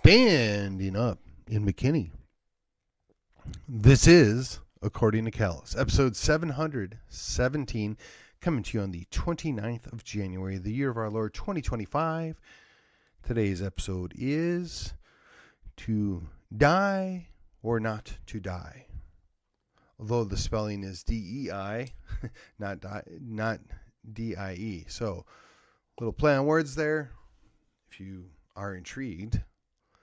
standing up in McKinney. This is According to Callus, episode 717, coming to you on the 29th of January, the year of our Lord 2025. Today's episode is To Die or Not to Die. Although the spelling is DEI, not DIE. So, little play on words there. If you are intrigued,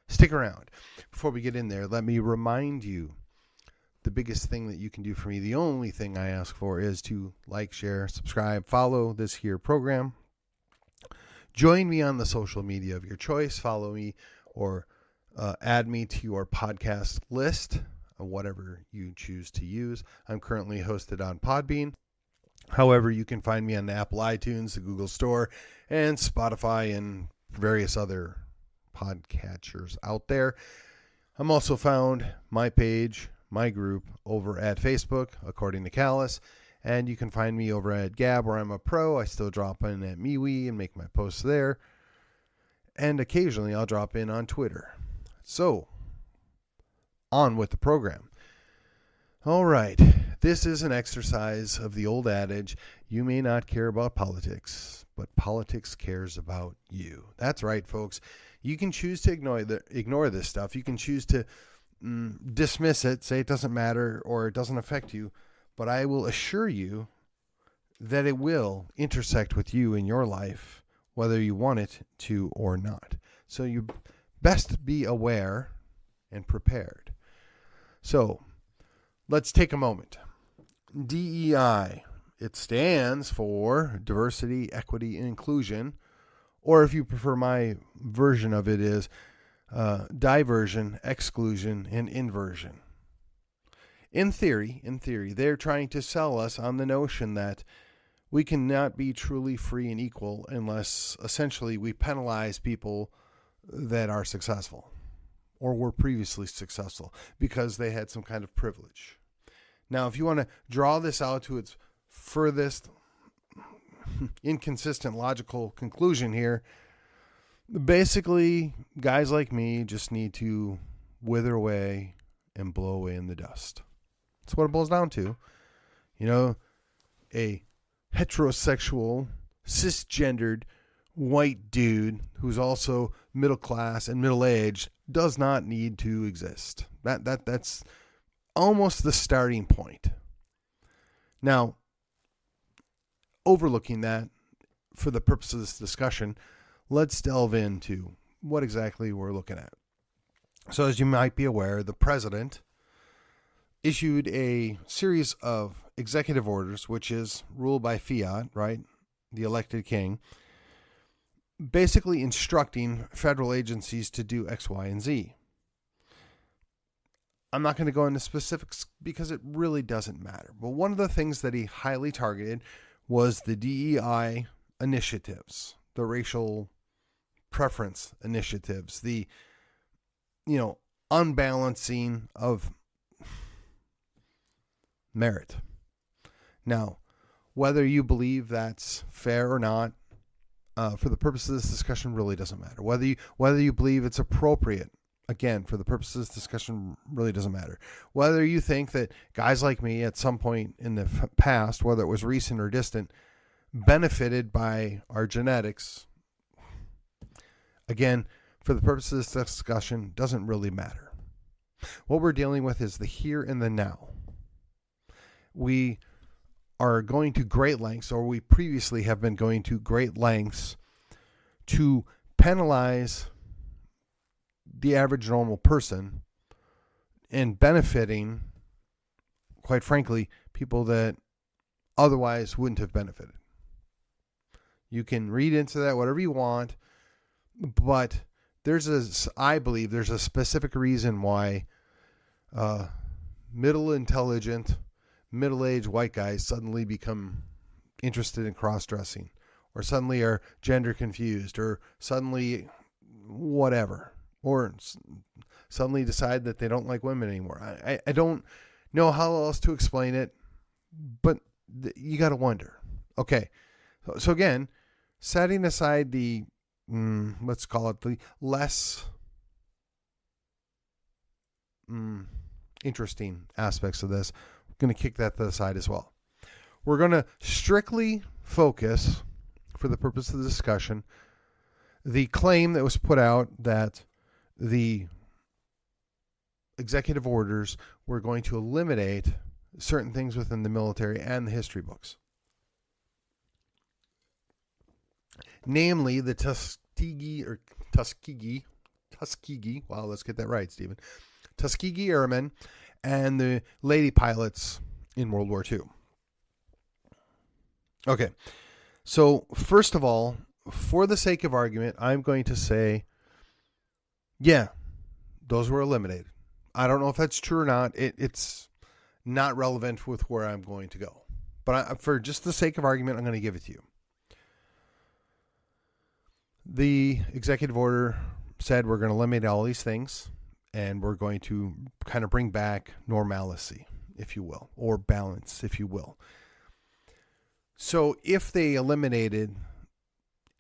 stick around. Before we get in there, let me remind you the biggest thing that you can do for me, the only thing I ask for, is to like, share, subscribe, follow this here program. Join me on the social media of your choice. Follow me or add me to your podcast list, whatever you choose to use. I'm currently hosted on Podbean. However, you can find me on the Apple iTunes, the Google Store, and Spotify, and various other podcatchers out there. I'm also found, my page, my group, over at Facebook, According to Callus, and you can find me over at Gab, where I'm a pro. I still drop in at MeWe and make my posts there, and occasionally I'll drop in on Twitter. So, on with the program. All right, this is an exercise of the old adage, you may not care about politics, but politics cares about you. That's right, folks. You can choose to ignore this stuff. You can choose to dismiss it, say it doesn't matter or it doesn't affect you, but I will assure you that it will intersect with you in your life, whether you want it to or not. So you best be aware and prepared. So let's take a moment. DEI, it stands for diversity, equity, and inclusion, or if you prefer, my version of it is diversion, exclusion, and inversion. In theory, they're trying to sell us on the notion that we cannot be truly free and equal unless essentially we penalize people that are successful or were previously successful because they had some kind of privilege. Now, if you want to draw this out to its furthest inconsistent logical conclusion here, basically, guys like me just need to wither away and blow away in the dust. That's what it boils down to. You know, a heterosexual, cisgendered, white dude who's also middle class and middle-aged does not need to exist. That's almost the starting point. Now, overlooking that, for the purpose of this discussion, let's delve into what exactly we're looking at. So, as you might be aware, the president issued a series of executive orders, which is ruled by fiat, right? The elected king, basically instructing federal agencies to do X, Y, and Z. I'm not going to go into specifics because it really doesn't matter. But one of the things that he highly targeted was the DEI initiatives, the racial preference initiatives, the, unbalancing of merit. Now, whether you believe that's fair or not, for the purpose of this discussion, really doesn't matter. Whether you believe it's appropriate, again, for the purpose of this discussion, really doesn't matter. Whether you think that guys like me at some point in the past, whether it was recent or distant, benefited by our genetics, again, for the purpose of this discussion, doesn't really matter. What we're dealing with is the here and the now. We are going to great lengths, or we previously have been going to great lengths, to penalize the average normal person and benefiting, quite frankly, people that otherwise wouldn't have benefited. You can read into that whatever you want, but I believe there's a specific reason why middle-intelligent, middle-aged white guys suddenly become interested in cross-dressing, or suddenly are gender confused, or suddenly whatever, or suddenly decide that they don't like women anymore. I don't know how else to explain it, but you got to wonder. Okay, so again, setting aside the let's call it the less interesting aspects of this. I'm going to kick that to the side as well. We're going to strictly focus, for the purpose of the discussion, the claim that was put out that the executive orders were going to eliminate certain things within the military and the history books. Namely, the Tuskegee, wow, let's get that right, Stephen. Tuskegee Airmen and the lady pilots in World War II. Okay, so first of all, for the sake of argument, I'm going to say, yeah, those were eliminated. I don't know if that's true or not. It's not relevant with where I'm going to go. But for just the sake of argument, I'm going to give it to you. The executive order said we're going to eliminate all these things, and we're going to kind of bring back normalcy, if you will, or balance, if you will. So if they eliminated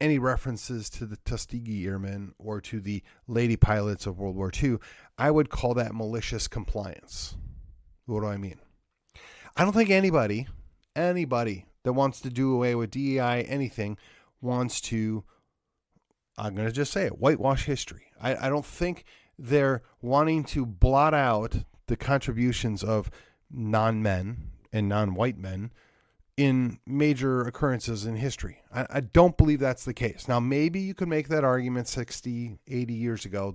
any references to the Tuskegee Airmen or to the lady pilots of World War II, I would call that malicious compliance. What do I mean? I don't think anybody that wants to do away with DEI, anything, wants to, I'm going to just say it, whitewash history. I don't think they're wanting to blot out the contributions of non-men and non-white men in major occurrences in history. I don't believe that's the case. Now, maybe you could make that argument 60, 80 years ago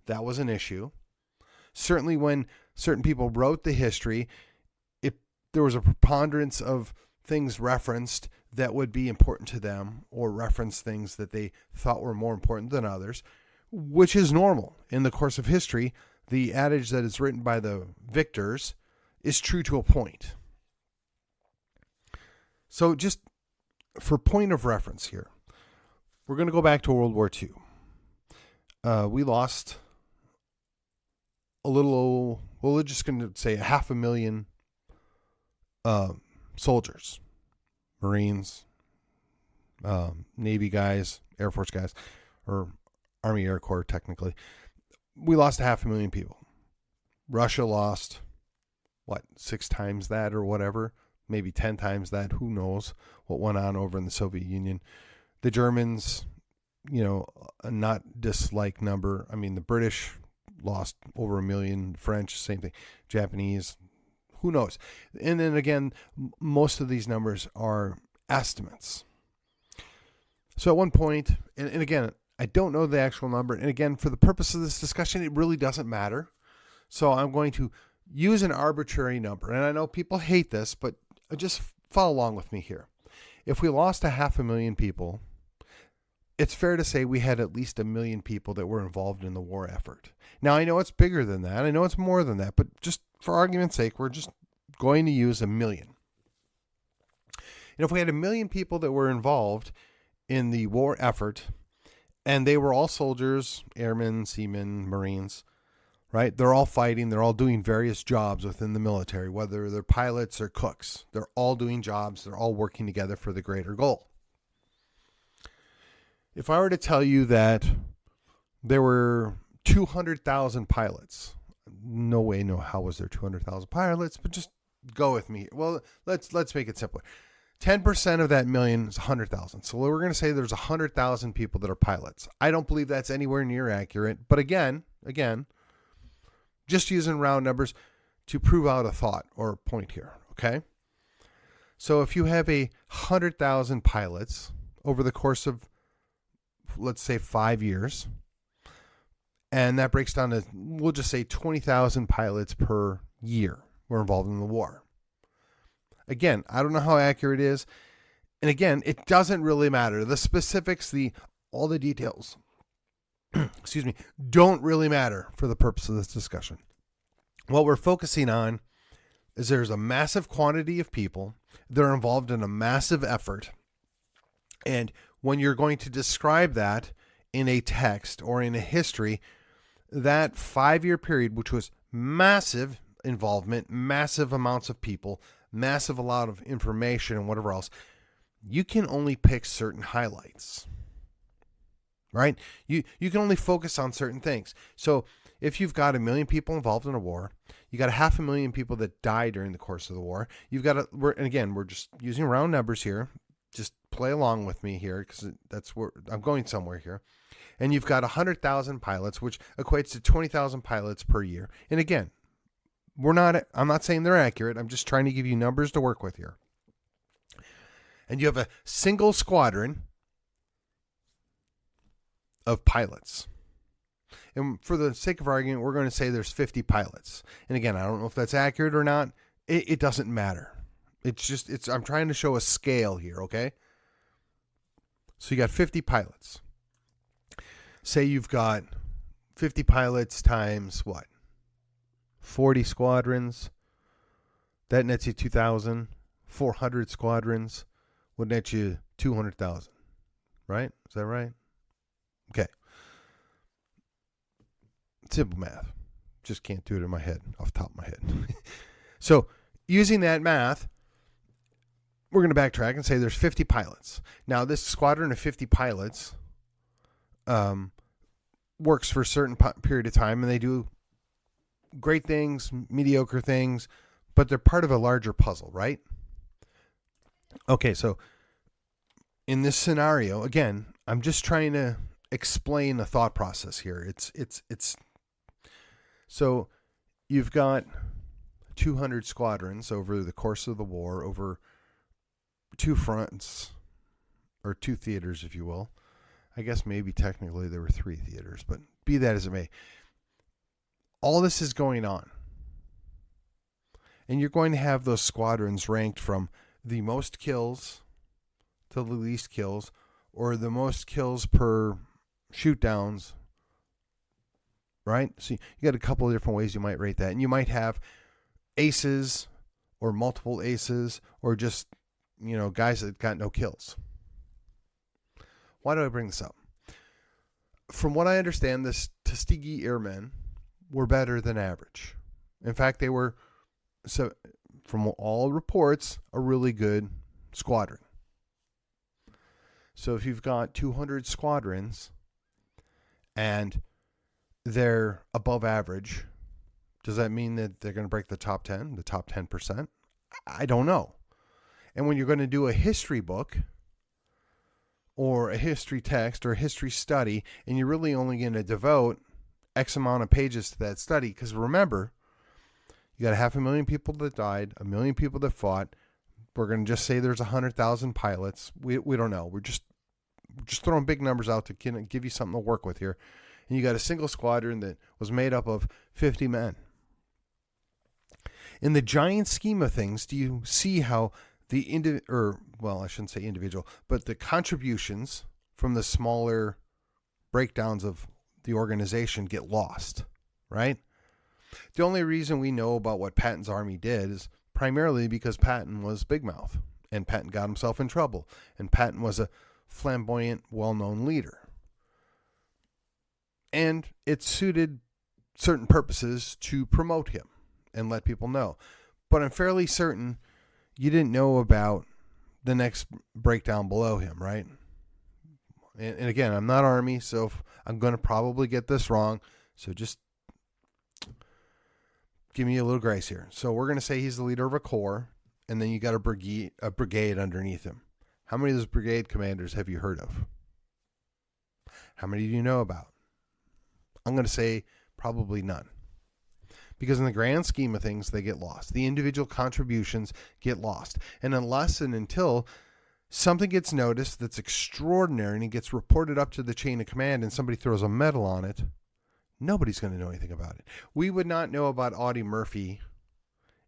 that was an issue. Certainly when certain people wrote the history, there was a preponderance of things referenced that would be important to them, or reference things that they thought were more important than others, which is normal. In the course of history, the adage that is written by the victors is true to a point. So just for point of reference here, we're going to go back to World War II. We lost a little, well, we're just going to say 500,000 soldiers, Marines, Navy guys, Air Force guys, or Army Air Corps technically. We lost 500,000 people. Russia lost, 6 times that or whatever, maybe 10 times that. Who knows what went on over in the Soviet Union. The Germans, a not disliked number. I mean, the British lost over 1 million, French, same thing, Japanese, who knows? And then again, most of these numbers are estimates. So at one point, and again, I don't know the actual number. And again, for the purpose of this discussion, it really doesn't matter. So I'm going to use an arbitrary number. And I know people hate this, but just follow along with me here. If we lost 500,000 people, it's fair to say we had at least 1 million people that were involved in the war effort. Now, I know it's bigger than that. I know it's more than that. But just for argument's sake, we're just going to use 1 million. And if we had 1 million people that were involved in the war effort, and they were all soldiers, airmen, seamen, Marines, right? They're all fighting. They're all doing various jobs within the military, whether they're pilots or cooks. They're all doing jobs. They're all working together for the greater goal. If I were to tell you that there were 200,000 pilots, no way, no how was there 200,000 pilots, but just go with me. Well, let's make it simpler. 10% of that million is 100,000. So we're going to say there's 100,000 people that are pilots. I don't believe that's anywhere near accurate. But again, just using round numbers to prove out a thought or a point here. Okay. So if you have 100,000 pilots over the course of, let's say, 5 years, and that breaks down to, we'll just say 20,000 pilots per year were involved in the war. Again, I don't know how accurate it is. And again, it doesn't really matter. The specifics, all the details, excuse me, don't really matter for the purpose of this discussion. What we're focusing on is there's a massive quantity of people that are involved in a massive effort. And when you're going to describe that in a text or in a history, that 5-year period, which was massive involvement, massive amounts of people, massive a lot of information and whatever else, you can only pick certain highlights, right? You can only focus on certain things. So if you've got 1 million people involved in a war, you got 500,000 people that die during the course of the war. You've got we're just using round numbers here. Just play along with me here because that's where I'm going somewhere here. And you've got 100,000 pilots, which equates to 20,000 pilots per year. And again, I'm not saying they're accurate. I'm just trying to give you numbers to work with here. And you have a single squadron of pilots. And for the sake of argument, we're going to say there's 50 pilots. And again, I don't know if that's accurate or not. It doesn't matter. I'm trying to show a scale here, okay? So you got 50 pilots. Say you've got 50 pilots times what? 40 squadrons. That nets you 2,000. 400 squadrons would net you 200,000. Right? Is that right? Okay. Simple math. Just can't do it in my head, off the top of my head. So, using that math, we're going to backtrack and say there's 50 pilots. Now, this squadron of 50 pilots works for a certain period of time, and they do great things, mediocre things, but they're part of a larger puzzle, right? Okay, so in this scenario, again, I'm just trying to explain the thought process here. It's so you've got 200 squadrons over the course of the war, over 2 fronts, or 2 theaters, if you will. I guess maybe technically there were 3 theaters, but be that as it may. All this is going on. And you're going to have those squadrons ranked from the most kills to the least kills, or the most kills per shoot downs, right? So you got a couple of different ways you might rate that. And you might have aces or multiple aces or just, guys that got no kills. Why do I bring this up? From what I understand, the Tuskegee Airmen were better than average. In fact, they were, so from all reports, a really good squadron. So if you've got 200 squadrons and they're above average, does that mean that they're going to break the top 10, the top 10%? I don't know. And when you're going to do a history book or a history text or a history study, and you're really only going to devote X amount of pages to that study, because remember, you got 500,000 people that died, 1 million people that fought. We're going to just say there's 100,000 pilots. We don't know. We're just throwing big numbers out to give you something to work with here. And you got a single squadron that was made up of 50 men. In the giant scheme of things, do you see how I shouldn't say individual, but the contributions from the smaller breakdowns of the organization get lost, right? The only reason we know about what Patton's army did is primarily because Patton was big mouth, and Patton got himself in trouble, and Patton was a flamboyant, well-known leader. And it suited certain purposes to promote him and let people know. But I'm fairly certain you didn't know about the next breakdown below him, right? And again, I'm not Army, so I'm going to probably get this wrong. So just give me a little grace here. So we're going to say he's the leader of a corps, and then you got a brigade underneath him. How many of those brigade commanders have you heard of? How many do you know about? I'm going to say probably none. Because in the grand scheme of things, they get lost. The individual contributions get lost. And unless and until something gets noticed that's extraordinary and it gets reported up to the chain of command and somebody throws a medal on it, nobody's going to know anything about it. We would not know about Audie Murphy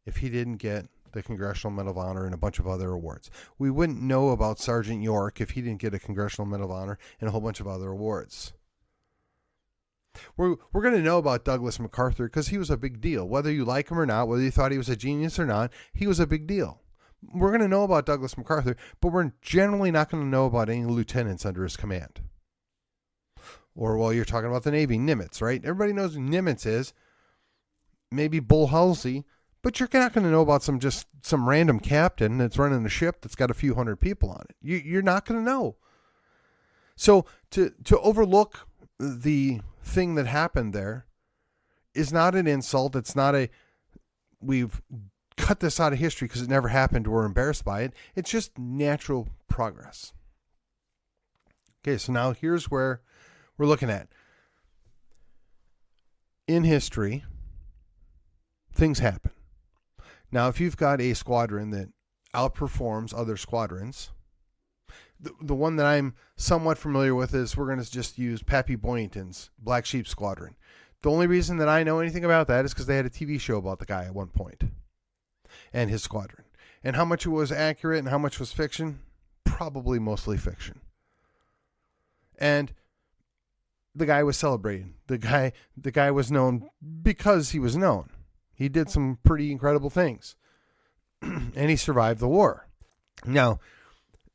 if he didn't get the Congressional Medal of Honor and a bunch of other awards. We wouldn't know about Sergeant York if he didn't get a Congressional Medal of Honor and a whole bunch of other awards. We're going to know about Douglas MacArthur because he was a big deal. Whether you like him or not, whether you thought he was a genius or not, he was a big deal. We're going to know about Douglas MacArthur, but we're generally not going to know about any lieutenants under his command. Or, well, you're talking about the Navy, Nimitz, right? Everybody knows who Nimitz is. Maybe Bull Halsey, but you're not going to know about some random captain that's running a ship that's got a few hundred people on it. You're not going to know. So to overlook the thing that happened there is not an insult. It's not we've cut this out of history because it never happened. We're embarrassed by it. It's just natural progress. Okay, so now here's where we're looking at. In history, things happen. Now, if you've got a squadron that outperforms other squadrons, the one that I'm somewhat familiar with is we're going to just use Pappy Boyington's Black Sheep Squadron. The only reason that I know anything about that is because they had a TV show about the guy at one point and his squadron. And how much it was accurate and how much was fiction? Probably mostly fiction. And the guy was celebrated. The guy was known because he was known. He did some pretty incredible things. And he survived the war. Now,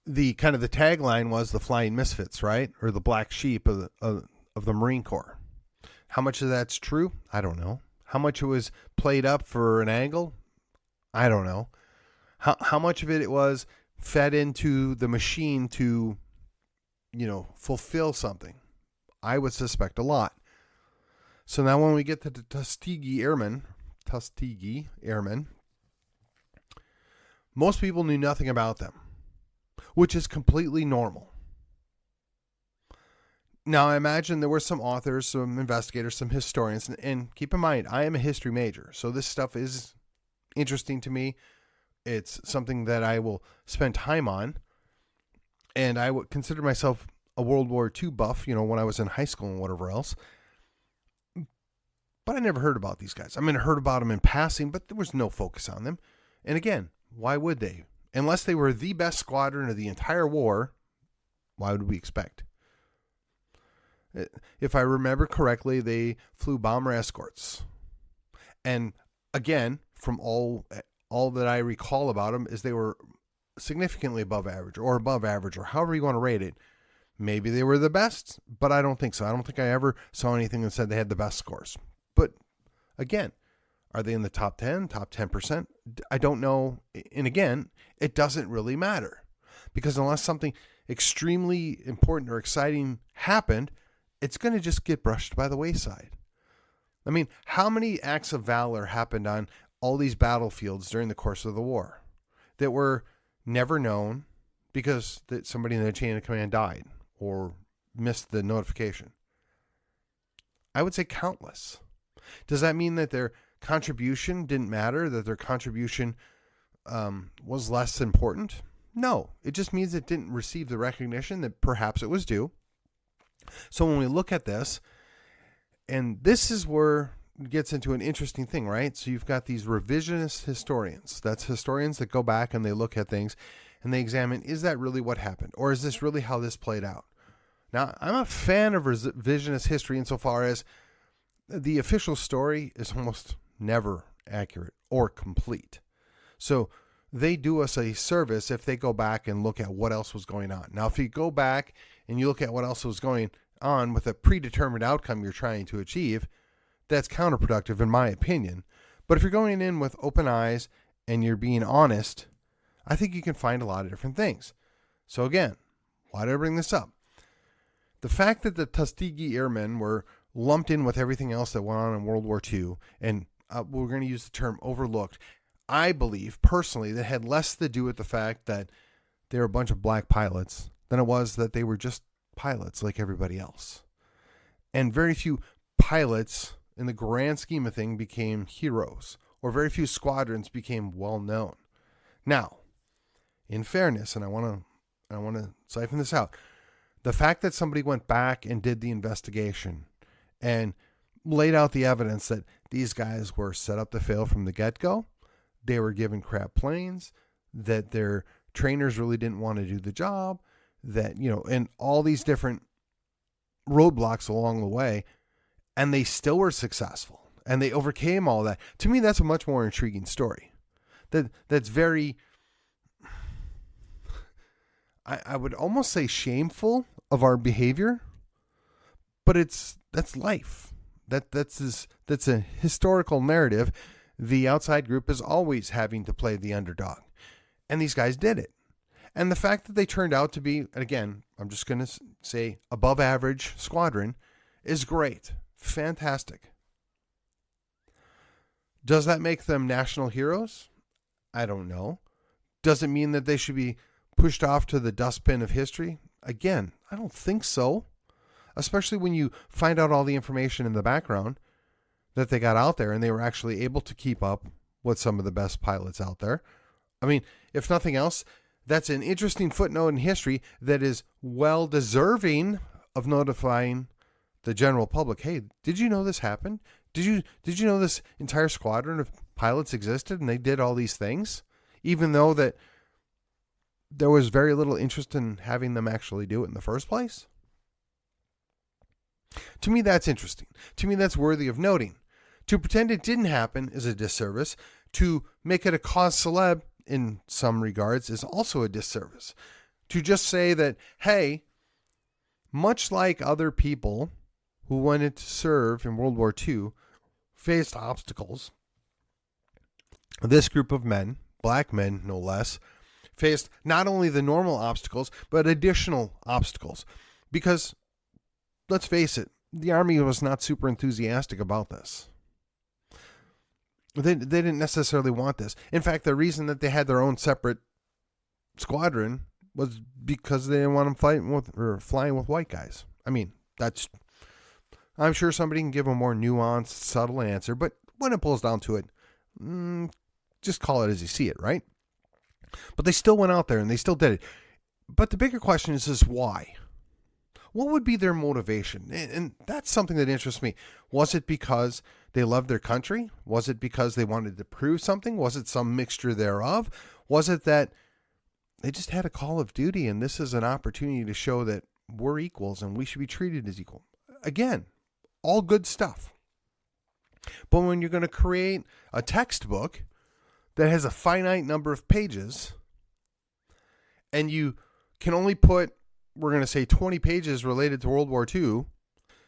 the tagline was the Flying Misfits, right? Or the black sheep of the Marine Corps. How much of that's true? I don't know. How much it was played up for an angle? I don't know. How much of it was fed into the machine to, fulfill something? I would suspect a lot. So now when we get to the Tuskegee Airmen, most people knew nothing about them, which is completely normal. Now, I imagine there were some authors, some investigators, some historians, and keep in mind, I am a history major, so this stuff is interesting to me. It's something that I will spend time on, and I would consider myself a World War II buff, when I was in high school and whatever else. But I never heard about these guys. I heard about them in passing, but there was no focus on them. And again, why would they? Unless they were the best squadron of the entire war, why would we expect? If I remember correctly, they flew bomber escorts. And again, from all that I recall about them, is they were significantly above average, or however you want to rate it. Maybe they were the best, but I don't think so. I don't think I ever saw anything that said they had the best scores. But again, are they in the top 10, top 10%? I don't know. And again, it doesn't really matter, because unless something extremely important or exciting happened, it's going to just get brushed by the wayside. How many acts of valor happened on all these battlefields during the course of the war that were never known because that somebody in the chain of command died or missed the notification? I would say countless. Does that mean that their contribution didn't matter, that their contribution was less important? No, it just means it didn't receive the recognition that perhaps it was due. So when we look at this, and this is where it gets into an interesting thing, right? So you've got these revisionist historians. That's historians that go back and they look at things and they examine, is that really what happened? Or is this really how this played out? Now, I'm a fan of revisionist history insofar as the official story is almost never accurate or complete. So they do us a service if they go back and look at what else was going on. Now, if you go back and you look at what else was going on with a predetermined outcome you're trying to achieve, that's counterproductive in my opinion. But if you're going in with open eyes and you're being honest, I think you can find a lot of different things. So again, why did I bring this up? The fact that the Tuskegee Airmen were lumped in with everything else that went on in World War II, and we're going to use the term overlooked, I believe personally that had less to do with the fact that they were a bunch of black pilots than it was that they were just pilots like everybody else. And very few pilots in the grand scheme of things became heroes, or very few squadrons became well known. Now, in fairness, and I want to siphon this out, the fact that somebody went back and did the investigation and laid out the evidence that these guys were set up to fail from the get-go, they were given crap planes, that their trainers really didn't want to do the job, that, and all these different roadblocks along the way, and they still were successful and they overcame all that. To me, that's a much more intriguing story. That's very, I would almost say shameful of our behavior, but that's life. That's a historical narrative. The outside group is always having to play the underdog, and these guys did it. And the fact that they turned out to be, again, I'm just going to say above average squadron is great. Fantastic. Does that make them national heroes? I don't know. Does it mean that they should be pushed off to the dustbin of history? Again, I don't think so. Especially when you find out all the information in the background that they got out there and they were actually able to keep up with some of the best pilots out there. I mean, if nothing else, that's an interesting footnote in history that is well deserving of notifying the general public. Hey, did you know this happened? Did you know this entire squadron of pilots existed and they did all these things, even though that there was very little interest in having them actually do it in the first place? To me, that's interesting. To me, that's worthy of noting. To pretend it didn't happen is a disservice. To make it a cause célèbre in some regards is also a disservice. To just say that, hey, much like other people who wanted to serve in World War II faced obstacles, this group of men, black men no less, faced not only the normal obstacles, but additional obstacles. Because, let's face it, the Army was not super enthusiastic about this. They didn't necessarily want this. In fact, the reason that they had their own separate squadron was because they didn't want them flying with white guys. I mean, I'm sure somebody can give a more nuanced, subtle answer, but when it boils down to it, just call it as you see it, right? But they still went out there and they still did it. But the bigger question is why? What would be their motivation? And that's something that interests me. Was it because they loved their country? Was it because they wanted to prove something? Was it some mixture thereof? Was it that they just had a call of duty and this is an opportunity to show that we're equals and we should be treated as equal? Again, all good stuff. But when you're going to create a textbook that has a finite number of pages and you can only put, we're going to say 20 pages related to World War II,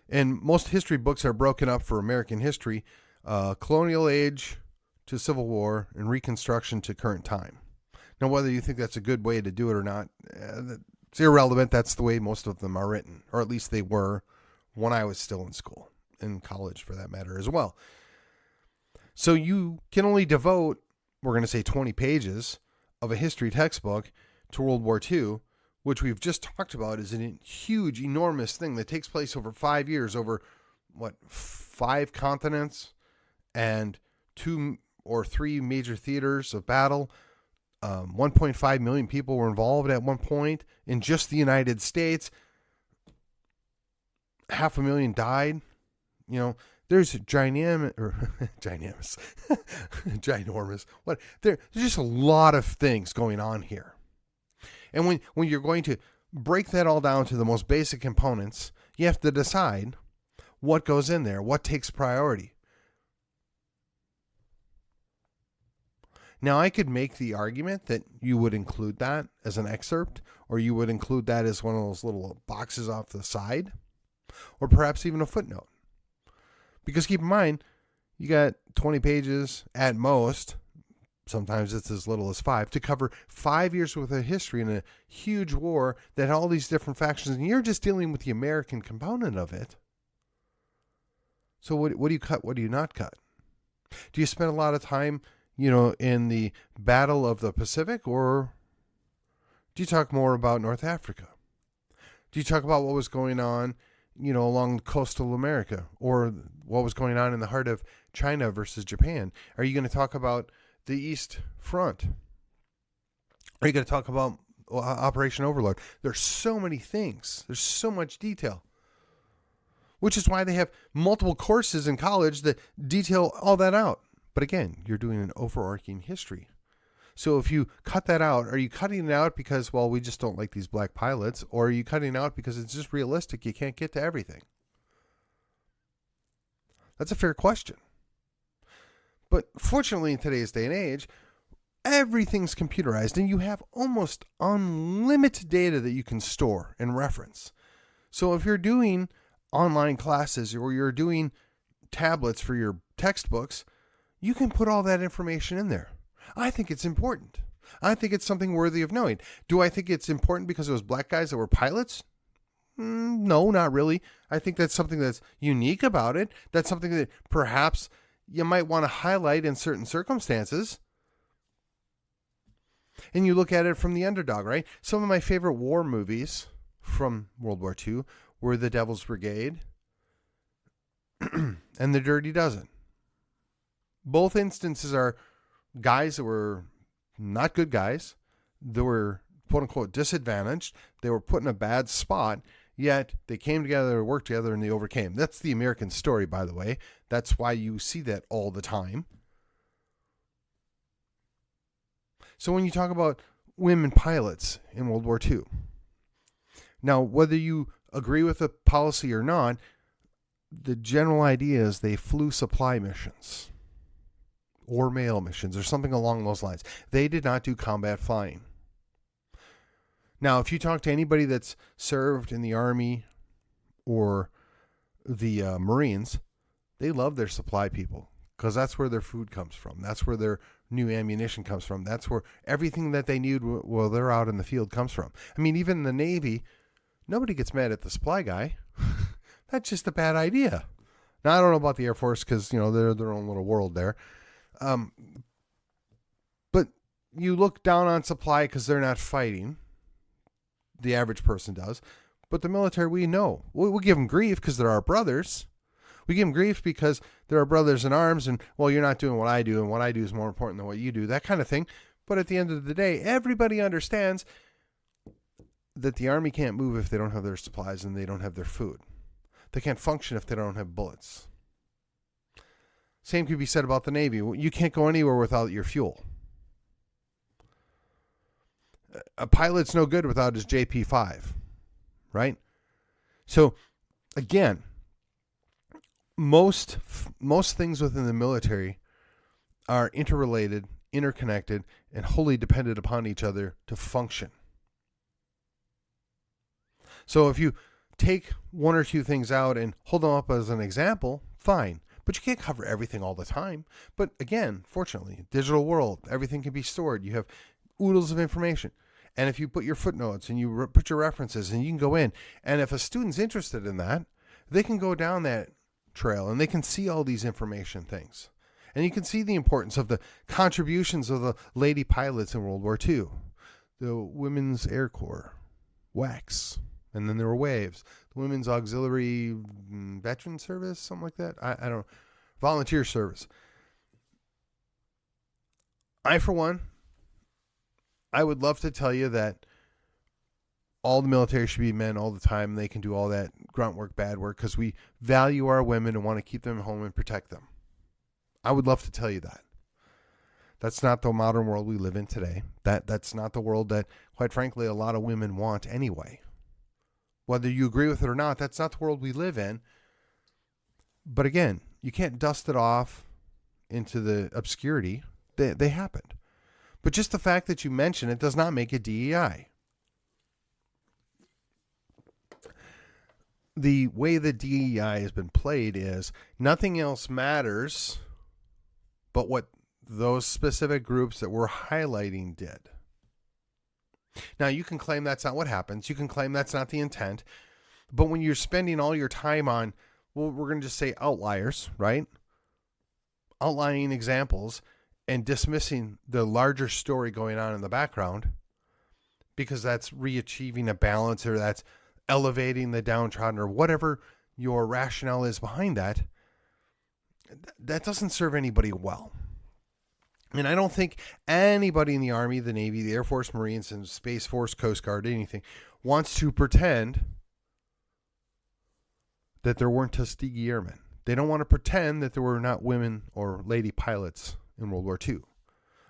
and most history books are broken up for American history, colonial age to Civil War, and Reconstruction to current time. Now, whether you think that's a good way to do it or not, it's irrelevant. That's the way most of them are written, or at least they were when I was still in school, in college for that matter as well. So you can only devote, we're going to say 20 pages of a history textbook to World War II, which we've just talked about is a huge, enormous thing that takes place over 5 years, over, 5 continents and 2 or 3 major theaters of battle. 1.5 million people were involved at one point in just the United States. 500,000 died. You know, there's ginormous. There's just a lot of things going on here. And when you're going to break that all down to the most basic components, you have to decide what goes in there, what takes priority. Now, I could make the argument that you would include that as an excerpt, or you would include that as one of those little boxes off the side, or perhaps even a footnote. Because keep in mind, you got 20 pages at most. Sometimes it's as little as 5, to cover 5 years worth of history in a huge war that had all these different factions, and you're just dealing with the American component of it. So what do you cut? What do you not cut? Do you spend a lot of time, in the Battle of the Pacific, or do you talk more about North Africa? Do you talk about what was going on, along coastal America, or what was going on in the heart of China versus Japan? Are you going to talk about the East Front? Are you going to talk about Operation Overlord? There's so many things. There's so much detail. Which is why they have multiple courses in college that detail all that out. But again, you're doing an overarching history. So if you cut that out, are you cutting it out because, we just don't like these black pilots? Or are you cutting it out because it's just realistic? You can't get to everything. That's a fair question. But fortunately, in today's day and age, everything's computerized and you have almost unlimited data that you can store and reference. So if you're doing online classes or you're doing tablets for your textbooks, you can put all that information in there. I think it's important. I think it's something worthy of knowing. Do I think it's important because it was black guys that were pilots? No, not really. I think that's something that's unique about it. That's something that perhaps you might want to highlight in certain circumstances. And you look at it from the underdog, right? Some of my favorite war movies from World War II were The Devil's Brigade and The Dirty Dozen. Both instances are guys that were not good guys. They were, quote unquote, disadvantaged. They were put in a bad spot, yet they came together, worked together, and they overcame. That's the American story, by the way. That's why you see that all the time. So when you talk about women pilots in World War II, now, whether you agree with the policy or not, the general idea is they flew supply missions or mail missions or something along those lines. They did not do combat flying. Now, if you talk to anybody that's served in the Army or the Marines, they love their supply people because that's where their food comes from. That's where their new ammunition comes from. That's where everything that they need while they're out in the field comes from. I mean, even in the Navy, nobody gets mad at the supply guy. That's just a bad idea. Now, I don't know about the Air Force because, they're their own little world there. But you look down on supply because they're not fighting. The average person does. But the military, we know. We'll give them grief because they're our brothers. We give them grief because they're our brothers in arms and, well, you're not doing what I do and what I do is more important than what you do, that kind of thing. But at the end of the day, everybody understands that the Army can't move if they don't have their supplies and they don't have their food. They can't function if they don't have bullets. Same could be said about the Navy. You can't go anywhere without your fuel. A pilot's no good without his JP5, right? So, again, most things within the military are interrelated, interconnected, and wholly dependent upon each other to function. So if you take one or two things out and hold them up as an example, fine. But you can't cover everything all the time. But again, fortunately, digital world, everything can be stored. You have oodles of information. And if you put your footnotes and you put your references and you can go in, and if a student's interested in that, they can go down that trail and they can see all these information things. And you can see the importance of the contributions of the lady pilots in World War II, the Women's Air Corps, WACS, and then there were WAVES, the Women's Auxiliary Veteran Service, something like that. I don't know. Volunteer service. For one, I would love to tell you that all the military should be men all the time. They can do all that grunt work, bad work, because we value our women and want to keep them at home and protect them. I would love to tell you that. That's not the modern world we live in today. That's not the world that, quite frankly, a lot of women want anyway. Whether you agree with it or not, that's not the world we live in. But again, you can't dust it off into the obscurity. They happened. But just the fact that you mention it does not make it DEI. The way that DEI has been played is nothing else matters but what those specific groups that we're highlighting did. Now, you can claim that's not what happens. You can claim that's not the intent. But when you're spending all your time on, well, we're going to just say outliers, right? Outlining examples and dismissing the larger story going on in the background because that's re-achieving a balance or that's elevating the downtrodden or whatever your rationale is behind that, that doesn't serve anybody well. And I don't think anybody in the Army, the Navy, the Air Force, Marines, and Space Force, Coast Guard, anything, wants to pretend that there weren't Tuskegee Airmen. They don't want to pretend that there were not women or lady pilots in World War II.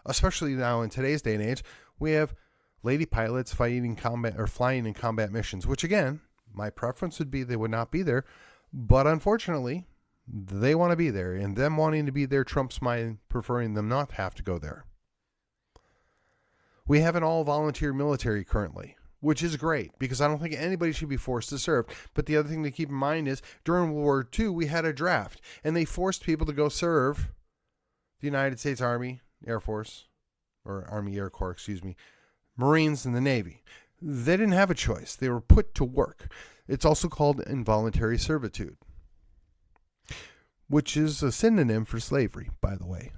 Especially now in today's day and age, we have lady pilots fighting in combat or flying in combat missions, which again, my preference would be they would not be there. But unfortunately, they want to be there, and them wanting to be there trumps my preferring them not have to go there. We have an all-volunteer military currently, which is great because I don't think anybody should be forced to serve. But the other thing to keep in mind is during World War II, we had a draft, and they forced people to go serve the United States Army, Air Force, or Army Air Corps, Marines, and the Navy. They didn't have a choice. They were put to work. It's also called involuntary servitude. which is a synonym for slavery, by the way.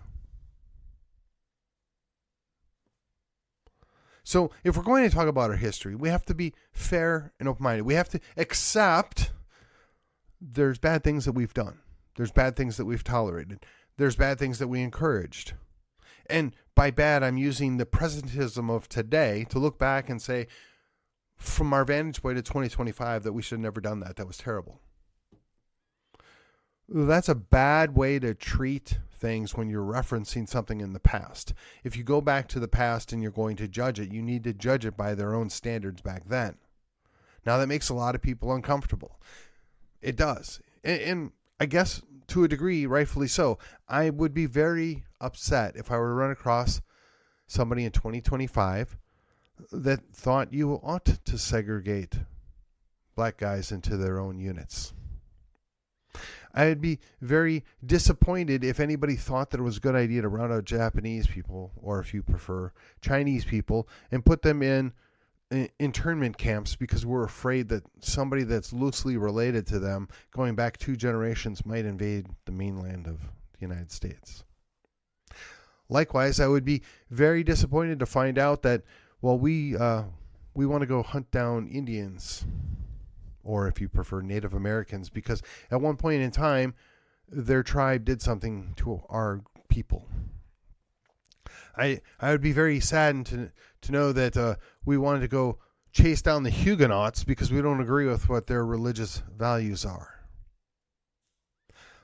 So if we're going to talk about our history, we have to be fair and open-minded. We have to accept there's bad things that we've done. There's bad things that we've tolerated. There's bad things that we encouraged. And by bad, I'm using the presentism of today to look back and say, from our vantage point of 2025, that we should have never done that. That was terrible. That's a bad way to treat things when you're referencing something in the past. If you go back to the past and you're going to judge it, you need to judge it by their own standards back then. Now, that makes a lot of people uncomfortable. It does. And I guess to a degree, rightfully so. I would be very upset if I were to run across somebody in 2025 that thought you ought to segregate black guys into their own units. I'd be very disappointed if anybody thought that it was a good idea to round out Japanese people, or if you prefer, Chinese people, and put them in internment camps because we're afraid that somebody that's loosely related to them, going back 2 generations, might invade the mainland of the United States. Likewise, I would be very disappointed to find out that, well, we want to go hunt down Indians, or if you prefer, Native Americans, because at one point in time, their tribe did something to our people. I would be very saddened to know that we wanted to go chase down the Huguenots because we don't agree with what their religious values are.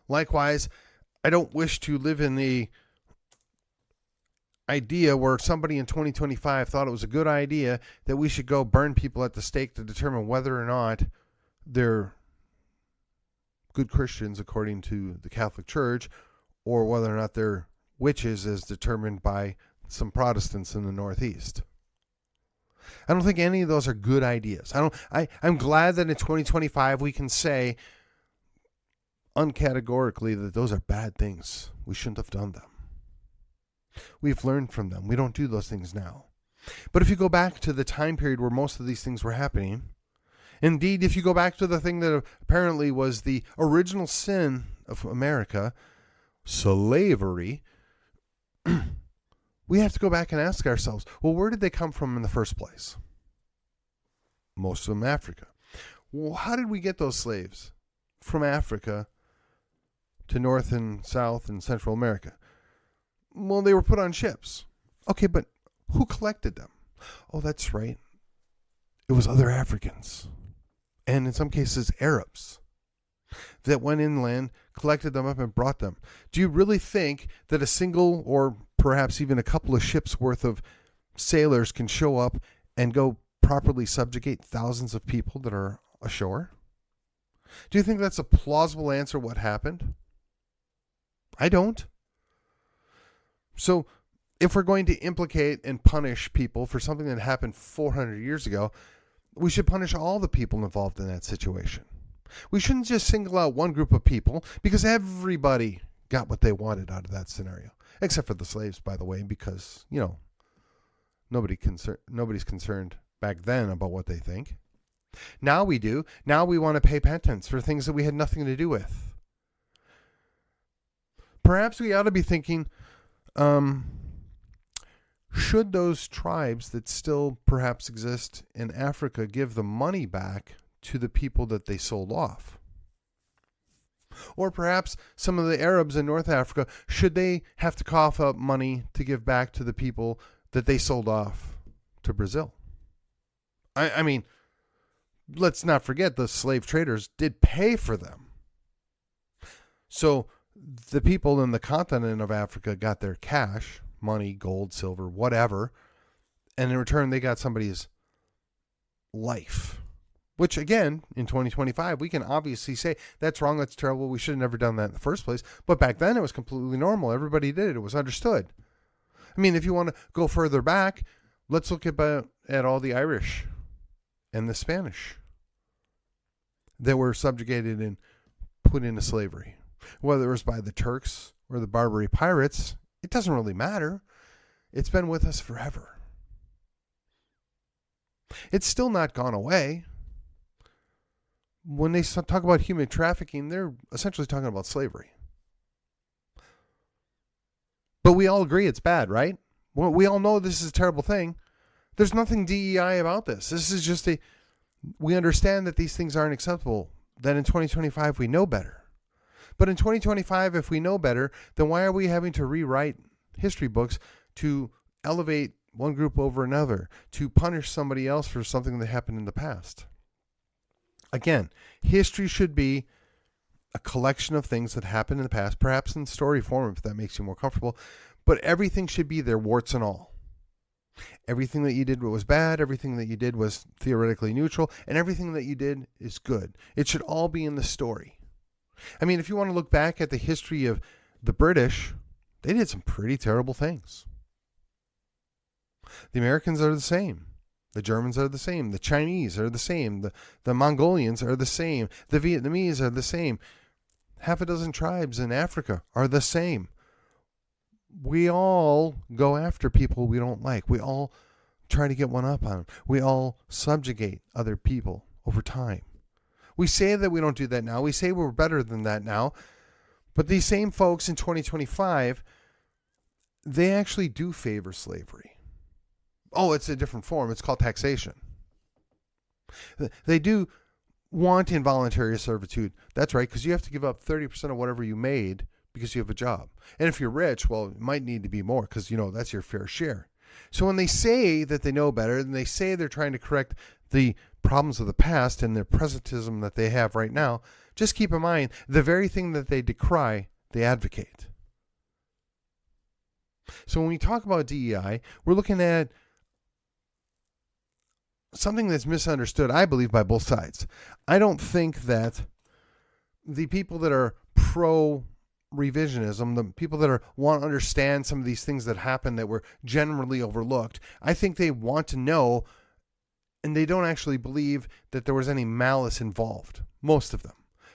Likewise, I don't wish to live in the idea where somebody in 2025 thought it was a good idea that we should go burn people at the stake to determine whether or not they're good Christians according to the Catholic Church, or whether or not they're witches as determined by some Protestants in the Northeast. I don't think any of those are good ideas. I'm glad that in 2025 we can say uncategorically that those are bad things. We shouldn't have done them. We've learned from them. We don't do those things now. But if you go back to the time period where most of these things were happening, indeed, if you go back to the thing that apparently was the original sin of America, slavery, we have to go back and ask ourselves, well, where did they come from in the first place? Most of them Africa. Well, how did we get those slaves from Africa to North and South and Central America? Well, they were put on ships. Okay, but who collected them? Oh, that's right. It was other Africans, and in some cases Arabs, that went inland, collected them up, and brought them. Do you really think that a single or perhaps even a couple of ships worth of sailors can show up and go properly subjugate thousands of people that are ashore? Do you think that's a plausible answer what happened? I don't. So if we're going to implicate and punish people for something that happened 400 years ago, we should punish all the people involved in that situation. We shouldn't just single out one group of people, because everybody got what they wanted out of that scenario. Except for the slaves, by the way, because, nobody's concerned back then about what they think. Now we do. Now we want to pay penance for things that we had nothing to do with. Perhaps we ought to be thinking, should those tribes that still perhaps exist in Africa give the money back to the people that they sold off? Or perhaps some of the Arabs in North Africa, should they have to cough up money to give back to the people that they sold off to Brazil? I mean, let's not forget the slave traders did pay for them. So the people in the continent of Africa got their cash, money, gold, silver, whatever, and in return they got somebody's life. Which, again, in 2025, we can obviously say, that's wrong, that's terrible, we should have never done that in the first place. But back then, it was completely normal. Everybody did it. It was understood. I mean, if you want to go further back, let's look at all the Irish and the Spanish that were subjugated and put into slavery. Whether it was by the Turks or the Barbary pirates, it doesn't really matter. It's been with us forever. It's still not gone away. When they talk about human trafficking, they're essentially talking about slavery. But we all agree it's bad, right? Well, we all know this is a terrible thing. There's nothing DEI about this. This is just we understand that these things aren't acceptable. Then in 2025, we know better. But in 2025, if we know better, then why are we having to rewrite history books to elevate one group over another, to punish somebody else for something that happened in the past? Again, history should be a collection of things that happened in the past, perhaps in story form if that makes you more comfortable, but everything should be there, warts and all. Everything that you did was bad, everything that you did was theoretically neutral, and everything that you did is good. It should all be in the story. I mean, if you want to look back at the history of the British, they did some pretty terrible things. The Americans are the same. The Germans are the same. The Chinese are the same. The Mongolians are the same. The Vietnamese are the same. Half a dozen tribes in Africa are the same. We all go after people we don't like. We all try to get one up on them. We all subjugate other people over time. We say that we don't do that now. We say we're better than that now. But these same folks in 2025, they actually do favor slavery. Oh, it's a different form. It's called taxation. They do want involuntary servitude. That's right, because you have to give up 30% of whatever you made because you have a job. And if you're rich, well, it might need to be more because, that's your fair share. So when they say that they know better and they say they're trying to correct the problems of the past and their presentism that they have right now, just keep in mind the very thing that they decry, they advocate. So when we talk about DEI, we're looking at something that's misunderstood, I believe, by both sides. I don't think that the people that are pro-revisionism, the people that want to understand some of these things that happen that were generally overlooked, I think they want to know, and they don't actually believe that there was any malice involved. Most of them.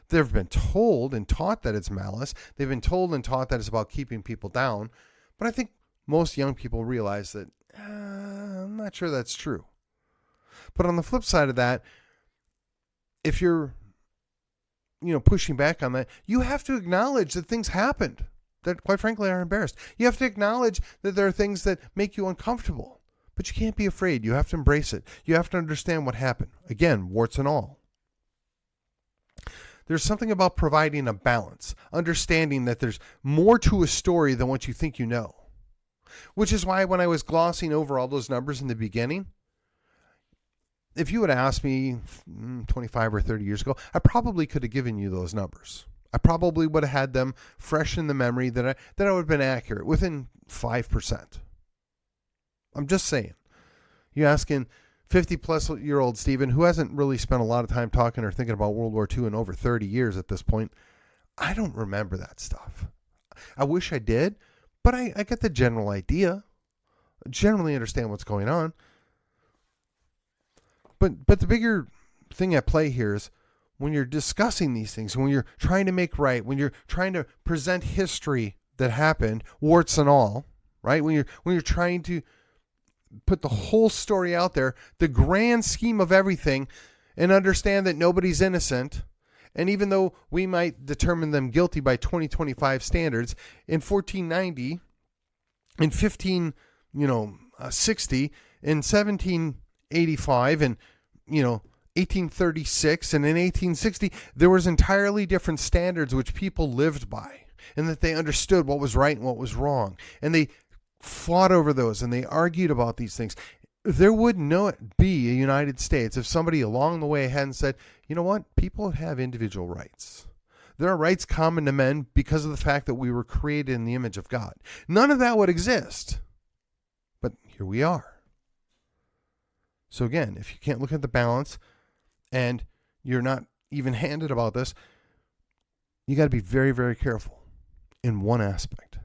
They've been told and taught that it's malice. They've been told and taught that it's about keeping people down. But I think most young people realize that I'm not sure that's true. But on the flip side of that, if you're, pushing back on that, you have to acknowledge that things happened that, quite frankly, are embarrassed. You have to acknowledge that there are things that make you uncomfortable. But you can't be afraid. You have to embrace it. You have to understand what happened. Again, warts and all. There's something about providing a balance, understanding that there's more to a story than what you think you know. Which is why when I was glossing over all those numbers in the beginning, if you would have asked me 25 or 30 years ago, I probably could have given you those numbers. I probably would have had them fresh in the memory that I would have been accurate within 5%. I'm just saying. You're asking 50-plus-year-old Stephen, who hasn't really spent a lot of time talking or thinking about World War II in over 30 years at this point. I don't remember that stuff. I wish I did, but I get the general idea. I generally understand what's going on. But the bigger thing at play here is when you're discussing these things, when you're trying to make right, when you're trying to present history that happened, warts and all, right? When you're trying to put the whole story out there, the grand scheme of everything, and understand that nobody's innocent. And even though we might determine them guilty by 2025 standards, in 1490, in 1560, in 1785, and 1836, and in 1860, there was entirely different standards which people lived by, and that they understood what was right and what was wrong, and they fought over those, and they argued about these things. There would not be a United States if somebody along the way hadn't said, you know what, people have individual rights. There are rights common to men because of the fact that we were created in the image of God. None of that would exist. But here we are. So again, if you can't look at the balance and you're not even-handed about this, you got to be very, very careful in one aspect.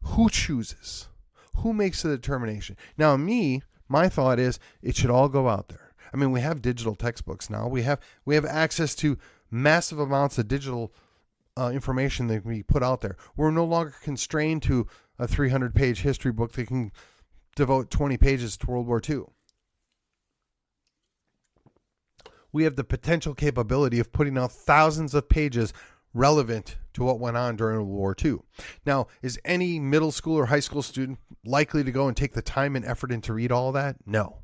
Who chooses? Who makes the determination? Now, my thought is it should all go out there. I mean, we have digital textbooks now. We have access to massive amounts of digital information that can be put out there. We're no longer constrained to a 300-page history book that can devote 20 pages to World War II. We have the potential capability of putting out thousands of pages relevant to what went on during World War II. Now, is any middle school or high school student likely to go and take the time and effort in to read all that? No.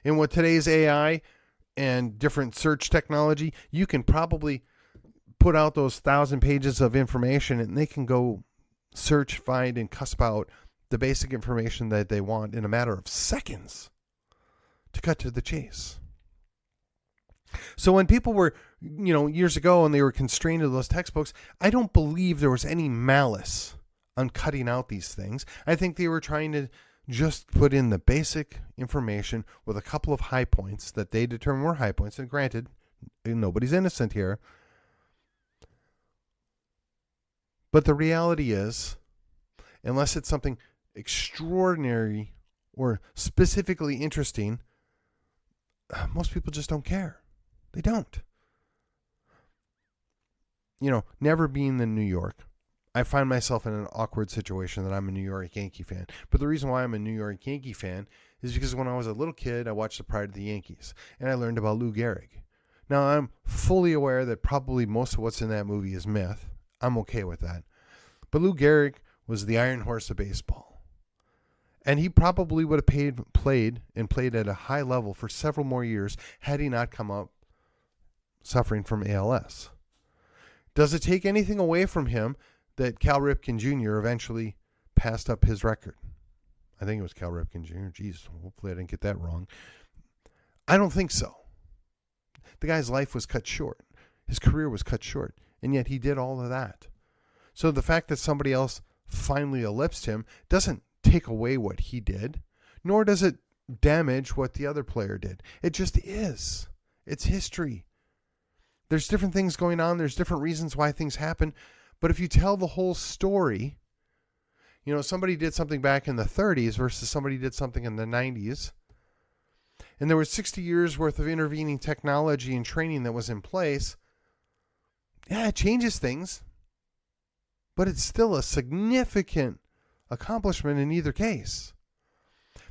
And with today's AI and different search technology, you can probably put out those 1,000 pages of information and they can go search, find, and cusp out the basic information that they want in a matter of seconds to cut to the chase. So when people were, years ago and they were constrained to those textbooks, I don't believe there was any malice on cutting out these things. I think they were trying to just put in the basic information with a couple of high points that they determined were high points. And granted, nobody's innocent here. But the reality is, unless it's something extraordinary or specifically interesting, most people just don't care. They don't. Never being in New York, I find myself in an awkward situation that I'm a New York Yankee fan. But the reason why I'm a New York Yankee fan is because when I was a little kid, I watched The Pride of the Yankees, and I learned about Lou Gehrig. Now, I'm fully aware that probably most of what's in that movie is myth. I'm okay with that. But Lou Gehrig was the Iron Horse of baseball. And he probably would have played at a high level for several more years had he not come up suffering from ALS. Does it take anything away from him that Cal Ripken Jr. eventually passed up his record? I think it was Cal Ripken Jr. Jeez, hopefully I didn't get that wrong. I don't think so. The guy's life was cut short. His career was cut short. And yet he did all of that. So the fact that somebody else finally eclipsed him doesn't take away what he did, nor does it damage what the other player did. It just is. It's history. There's different things going on. There's different reasons why things happen. But if you tell the whole story, somebody did something back in the 30s versus somebody did something in the 90s, and there was 60 years worth of intervening technology and training that was in place, yeah, it changes things. But it's still a significant accomplishment in either case.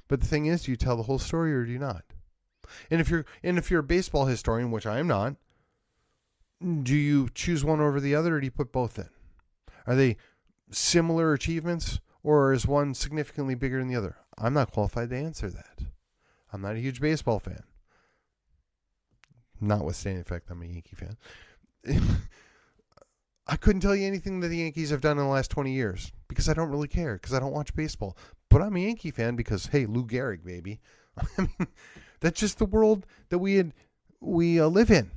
But the thing is, do you tell the whole story or do you not? And if you're a baseball historian, which I am not, do you choose one over the other or do you put both in? Are they similar achievements or is one significantly bigger than the other? I'm not qualified to answer that. I'm not a huge baseball fan. Notwithstanding the fact I'm a Yankee fan. I couldn't tell you anything that the Yankees have done in the last 20 years because I don't really care because I don't watch baseball. But I'm a Yankee fan because, hey, Lou Gehrig, baby. I mean, that's just the world that we live in.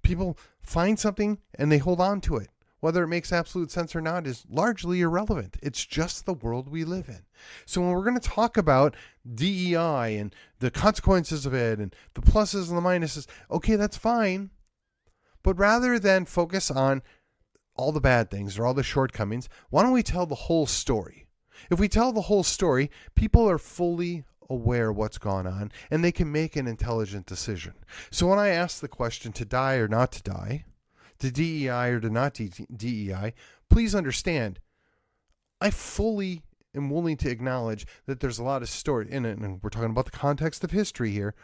People find something and they hold on to it. Whether it makes absolute sense or not is largely irrelevant. It's just the world we live in. So when we're going to talk about DEI and the consequences of it and the pluses and the minuses, okay, that's fine. But rather than focus on all the bad things or all the shortcomings, why don't we tell the whole story? If we tell the whole story, people are fully aware what's gone on and they can make an intelligent decision. So when I ask the question to die or not to die, to DEI or to not DEI, please understand, I fully am willing to acknowledge that there's a lot of story in it, and we're talking about the context of history here.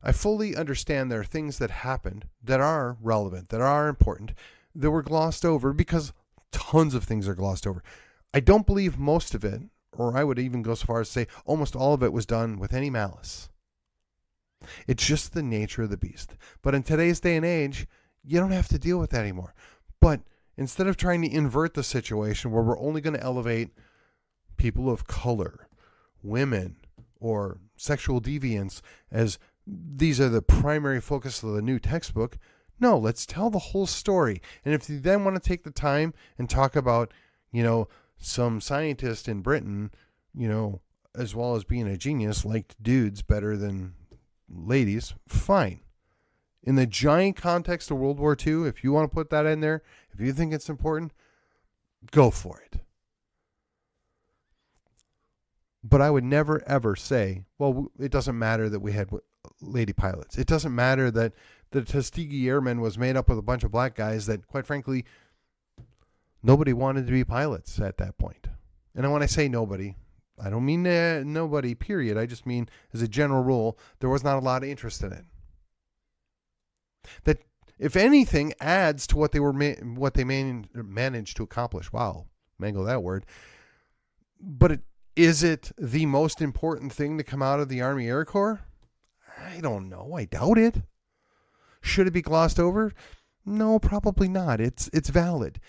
I fully understand there are things that happened that are relevant, that are important, that were glossed over because tons of things are glossed over. I don't believe most of it, or I would even go so far as to say almost all of it was done with any malice. It's just the nature of the beast. But in today's day and age, you don't have to deal with that anymore. But instead of trying to invert the situation where we're only going to elevate people of color, women, or sexual deviants as these are the primary focus of the new textbook, no, let's tell the whole story. And if you then want to take the time and talk about, some scientist in Britain, as well as being a genius, liked dudes better than ladies, fine. In the giant context of World War II, if you want to put that in there, if you think it's important, go for it. But I would never, ever say, well, it doesn't matter that we had lady pilots. It doesn't matter that the Tuskegee Airmen was made up with a bunch of black guys that, quite frankly, nobody wanted to be pilots at that point. And when I say nobody, I don't mean nobody, period. I just mean, as a general rule, there was not a lot of interest in it. That if anything, adds to what they managed to accomplish. Wow, mangle that word. But is it the most important thing to come out of the Army Air Corps? I don't know. I doubt it. Should it be glossed over? No, probably not. It's valid.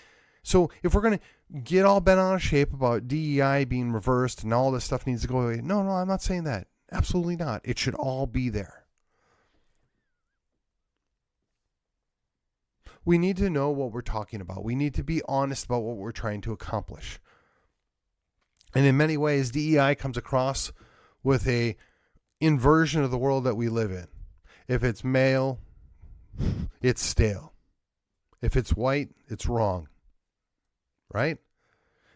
So if we're going to get all bent out of shape about DEI being reversed and all this stuff needs to go away, no, I'm not saying that. Absolutely not. It should all be there. We need to know what we're talking about. We need to be honest about what we're trying to accomplish. And in many ways, DEI comes across with a inversion of the world that we live in. If it's male, it's stale. If it's white, it's wrong. Right?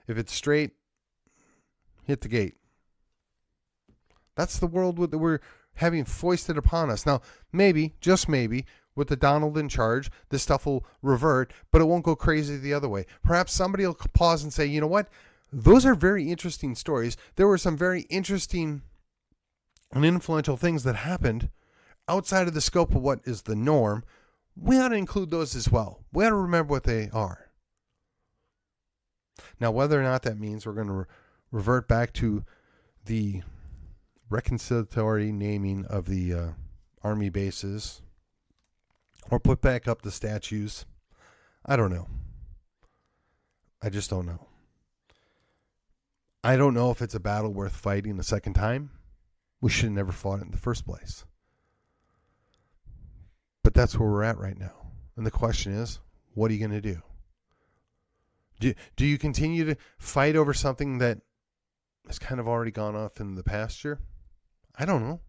If it's straight, hit the gate. That's the world that we're having foisted upon us. Now, maybe, just maybe, with the Donald in charge, this stuff will revert, but it won't go crazy the other way. Perhaps somebody will pause and say, you know what? Those are very interesting stories. There were some very interesting and influential things that happened outside of the scope of what is the norm. We ought to include those as well. We ought to remember what they are. Now, whether or not that means we're going to revert back to the reconciliatory naming of the Army bases or put back up the statues, I don't know. I just don't know. I don't know if it's a battle worth fighting a second time. We should have never fought it in the first place. But that's where we're at right now. And the question is, what are you going to do? Do you continue to fight over something that has kind of already gone off in the pasture? I don't know.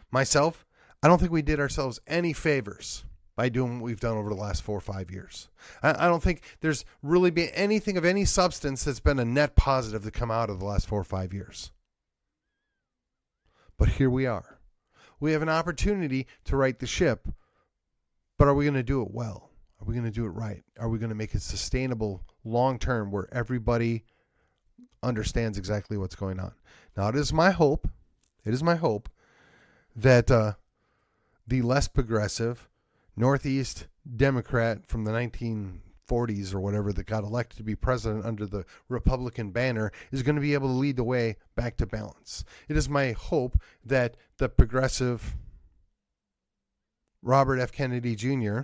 Myself, I don't think we did ourselves any favors by doing what we've done over the last 4 or 5 years. I don't think there's really been anything of any substance that's been a net positive to come out of the last 4 or 5 years. But here we are. We have an opportunity to right the ship, but are we going to do it well? Are we going to do it right? Are we going to make it sustainable long term where everybody understands exactly what's going on? Now, it is my hope that the less progressive Northeast Democrat from the 1940s or whatever that got elected to be president under the Republican banner is going to be able to lead the way back to balance. It is my hope that the progressive Robert F. Kennedy Jr.,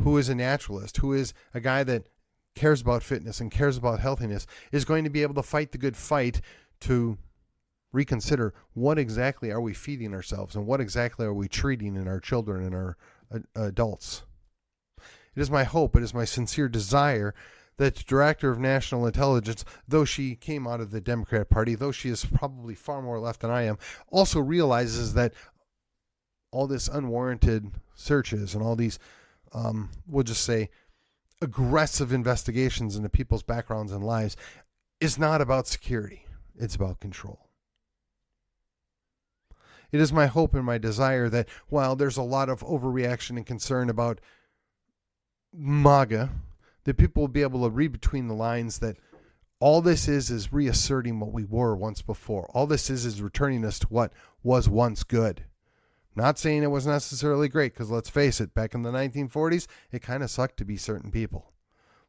who is a naturalist, who is a guy that cares about fitness and cares about healthiness, is going to be able to fight the good fight to reconsider what exactly are we feeding ourselves and what exactly are we treating in our children and our adults. It is my hope, it is my sincere desire that the Director of National Intelligence, though she came out of the Democrat Party, though she is probably far more left than I am, also realizes that all this unwarranted searches and all these we'll just say aggressive investigations into people's backgrounds and lives is not about security. It's about control. It is my hope and my desire that while there's a lot of overreaction and concern about MAGA, that people will be able to read between the lines that all this is reasserting what we were once before. All this is returning us to what was once good. Not saying it was necessarily great, because let's face it, back in the 1940s, it kind of sucked to be certain people.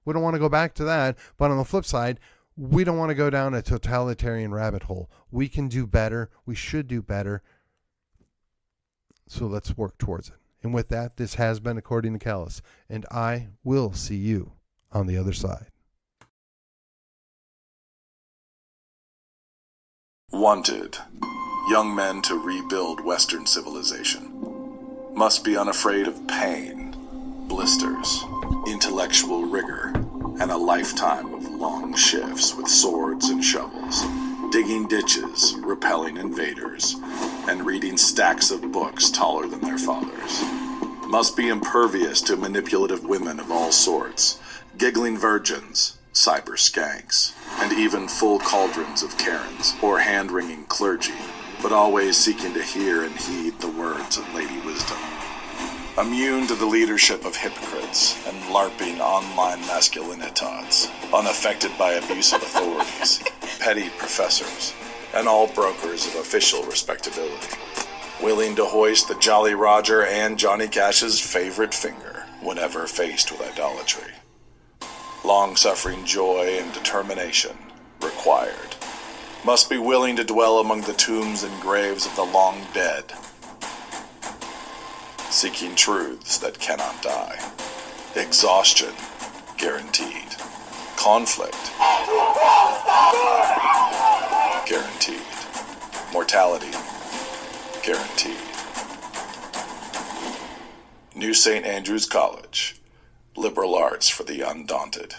We don't want to go back to that, but on the flip side, we don't want to go down a totalitarian rabbit hole. We can do better. We should do better. So let's work towards it. And with that, this has been According to Callus, and I will see you on the other side. Wanted. Young men to rebuild Western civilization. Must be unafraid of pain, blisters, intellectual rigor, and a lifetime of long shifts with swords and shovels, digging ditches, repelling invaders, and reading stacks of books taller than their fathers. Must be impervious to manipulative women of all sorts, giggling virgins, cyber skanks, and even full cauldrons of Karens or hand-wringing clergy, but always seeking to hear and heed the words of Lady Wisdom. Immune to the leadership of hypocrites and LARPing online masculinitats, unaffected by abusive authorities, petty professors, and all brokers of official respectability. willing to hoist the Jolly Roger and Johnny Cash's favorite finger whenever faced with idolatry. Long-suffering joy and determination required. Must be willing to dwell among the tombs and graves of the long dead, seeking truths that cannot die. Exhaustion guaranteed. Conflict guaranteed. Mortality guaranteed. New St. Andrews College. Liberal arts for the undaunted.